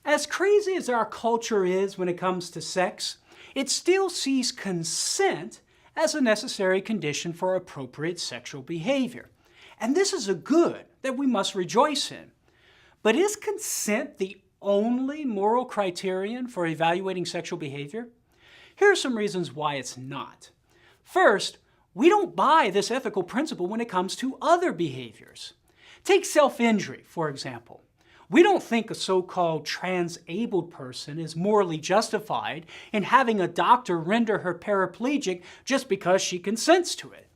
As crazy as our culture is when it comes to sex, it still sees consent as a necessary condition for appropriate sexual behavior. And this is a good that we must rejoice in. But is consent the only moral criterion for evaluating sexual behavior? Here are some reasons why it's not. First, we don't buy this ethical principle when it comes to other behaviors. Take self-injury, for example. We don't think a so-called transabled person is morally justified in having a doctor render her paraplegic just because she consents to it.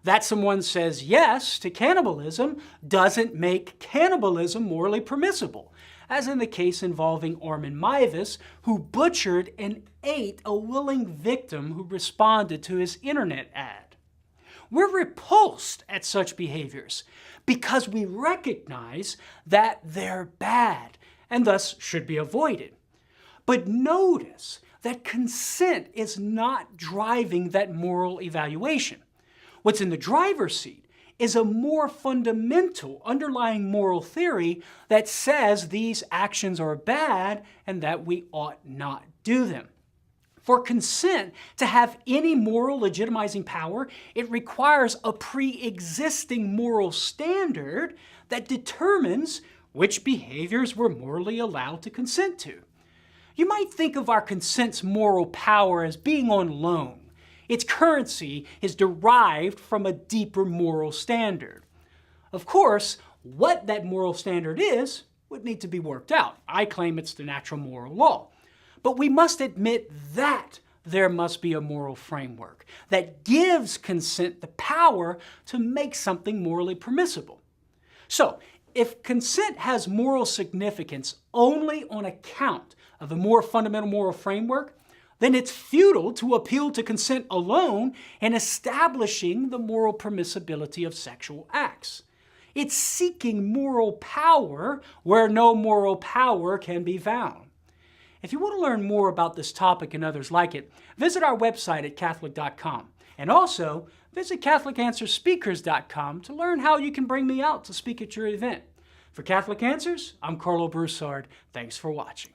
That someone says yes to cannibalism doesn't make cannibalism morally permissible, as in the case involving Orman Maivas, who butchered and ate a willing victim who responded to his internet ad. We're repulsed at such behaviors because we recognize that they're bad and thus should be avoided. But notice that consent is not driving that moral evaluation. What's in the driver's seat is a more fundamental underlying moral theory that says these actions are bad and that we ought not do them. For consent to have any moral legitimizing power, it requires a pre-existing moral standard that determines which behaviors we're morally allowed to consent to. You might think of our consent's moral power as being on loan. Its currency is derived from a deeper moral standard. Of course, what that moral standard is would need to be worked out. I claim it's the natural moral law. But we must admit that there must be a moral framework that gives consent the power to make something morally permissible. So, if consent has moral significance only on account of a more fundamental moral framework, then it's futile to appeal to consent alone in establishing the moral permissibility of sexual acts. It's seeking moral power where no moral power can be found. If you want to learn more about this topic and others like it, visit our website at Catholic.com. And also, visit CatholicAnswersSpeakers.com to learn how you can bring me out to speak at your event. For Catholic Answers, I'm Karlo Broussard. Thanks for watching.